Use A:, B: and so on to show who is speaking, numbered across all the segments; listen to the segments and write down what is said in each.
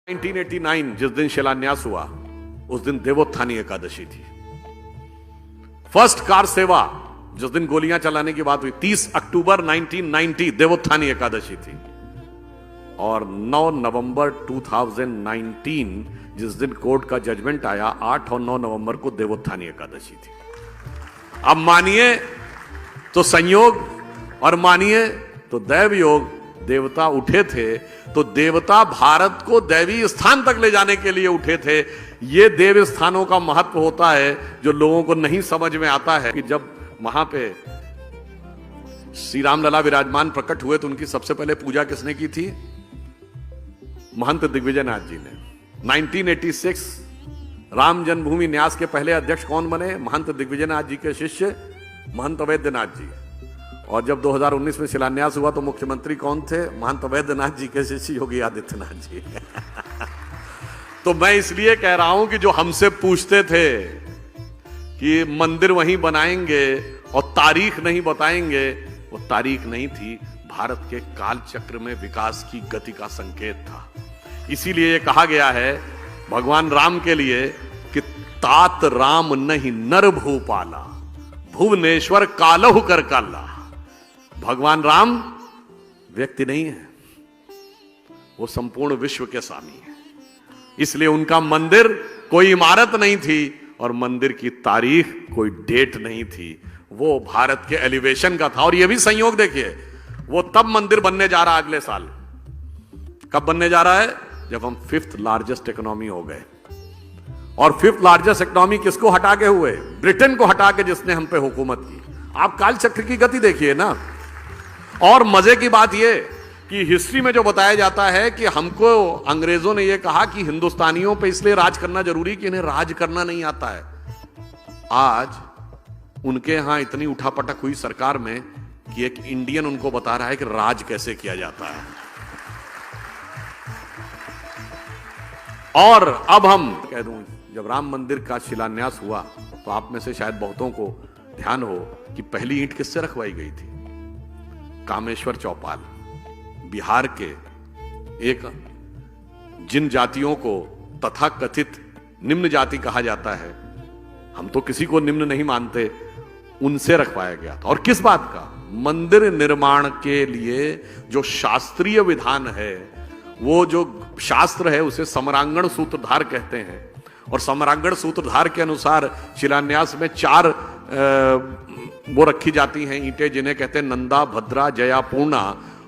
A: 1989 जिस दिन शिलान्यास हुआ उस दिन देवोत्थानी एकादशी थी। फर्स्ट कार सेवा जिस दिन गोलियां चलाने की बात हुई 30 अक्टूबर 1990 देवोत्थानी एकादशी थी। और 9 नवंबर 2019 जिस दिन कोर्ट का जजमेंट आया 8 और 9 नवंबर को देवोत्थानी एकादशी थी। अब मानिए तो संयोग और मानिए तो दैव योग। देवता उठे थे तो देवता भारत को दैवी स्थान तक ले जाने के लिए उठे थे। ये देव स्थानों का महत्व होता है जो लोगों को नहीं समझ में आता है कि जब वहां पे श्री राम लला विराजमान प्रकट हुए तो उनकी सबसे पहले पूजा किसने की थी? महंत दिग्विजयनाथ जी ने। 1986 राम जन्मभूमि न्यास के पहले अध्यक्ष कौन बने? महंत दिग्विजयनाथ जी के शिष्य महंत अवैधनाथ जी। और जब 2019 में शिलान्यास हुआ तो मुख्यमंत्री कौन थे? महंत अवैधनाथ जी के शिष्य योगी आदित्यनाथ जी। तो मैं इसलिए कह रहा हूं कि जो हमसे पूछते थे कि मंदिर वहीं बनाएंगे और तारीख नहीं बताएंगे, वो तारीख नहीं थी, भारत के काल चक्र में विकास की गति का संकेत था। इसीलिए ये कहा गया है भगवान राम के लिए कि तात राम नहीं नर भूपाला, भुवनेश्वर कालहु कर काला। भगवान राम व्यक्ति नहीं है, वो संपूर्ण विश्व के स्वामी है। इसलिए उनका मंदिर कोई इमारत नहीं थी और मंदिर की तारीख कोई डेट नहीं थी, वो भारत के एलिवेशन का था। और ये भी संयोग देखिए, वो तब मंदिर बनने जा रहा है अगले साल। कब बनने जा रहा है? जब हम 5th लार्जेस्ट इकोनॉमी हो गए। और 5th लार्जेस्ट इकोनॉमी किसको हटा के हुए? ब्रिटेन को हटा के, जिसने हम पे हुकूमत की। आप काल चक्र की गति देखिए ना। और मजे की बात यह कि हिस्ट्री में जो बताया जाता है कि हमको अंग्रेजों ने यह कहा कि हिंदुस्तानियों पे इसलिए राज करना जरूरी कि इन्हें राज करना नहीं आता है। आज उनके यहां इतनी उठापटक हुई सरकार में कि एक इंडियन उनको बता रहा है कि राज कैसे किया जाता है। और अब हम कह दूं, जब राम मंदिर का शिलान्यास हुआ तो आप में से शायद बहुतों को ध्यान हो कि पहली ईंट किससे रखवाई गई थी? कामेश्वर चौपाल, बिहार के एक जिन जातियों को तथाकथित निम्न जाति कहा जाता है, हम तो किसी को निम्न नहीं मानते, उनसे रखवाया गया था। और किस बात का? मंदिर निर्माण के लिए जो शास्त्रीय विधान है, वो जो शास्त्र है उसे समरांगण सूत्रधार कहते हैं। और समरांगण सूत्रधार के अनुसार शिलान्यास में 4 वो रखी जाती हैं ईंटें, जिन्हें कहते हैं नंदा, भद्रा, जया, पूर्णा।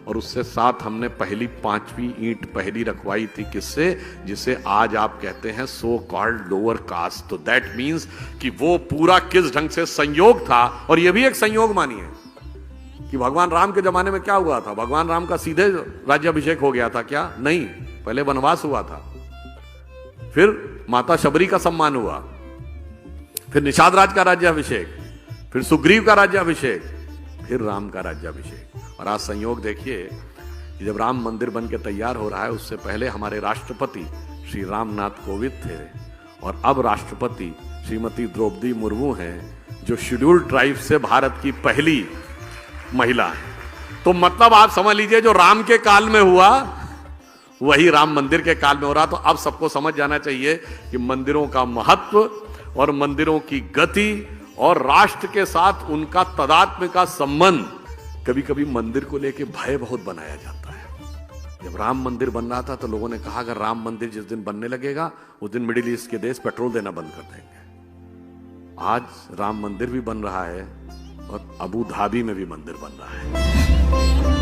A: और उससे साथ हमने पहली 5वीं ईंट पहली रखवाई थी। किससे? जिसे आज आप कहते हैं सो कॉल्ड लोअर कास्ट। तो दैट मीन्स कि वो पूरा किस ढंग से संयोग था। और यह भी एक संयोग मानिए कि भगवान राम के जमाने में क्या हुआ था? भगवान राम का सीधे राज्याभिषेक हो गया था क्या? नहीं, पहले वनवास हुआ था, फिर माता शबरी का सम्मान हुआ, फिर निषाद राज का राज्याभिषेक, फिर सुग्रीव का राज्याभिषेक, फिर राम का राज्याभिषेक। और आज संयोग देखिए कि जब राम मंदिर बन के तैयार हो रहा है, उससे पहले हमारे राष्ट्रपति श्री रामनाथ कोविंद थे और अब राष्ट्रपति श्रीमती द्रौपदी मुर्मू हैं, जो शेड्यूल्ड ट्राइब से भारत की पहली महिला है। तो मतलब आप समझ लीजिए, जो राम के काल में हुआ वही राम मंदिर के काल में हो रहा। तो अब सबको समझ जाना चाहिए कि मंदिरों का महत्व और मंदिरों की गति और राष्ट्र के साथ उनका तदात्म्य का संबंध, कभी कभी मंदिर को लेकर भय बहुत बनाया जाता है। जब राम मंदिर बन रहा था तो लोगों ने कहा अगर राम मंदिर जिस दिन बनने लगेगा उस दिन मिडिल ईस्ट के देश पेट्रोल देना बंद कर देंगे। आज राम मंदिर भी बन रहा है और अबू धाबी में भी मंदिर बन रहा है।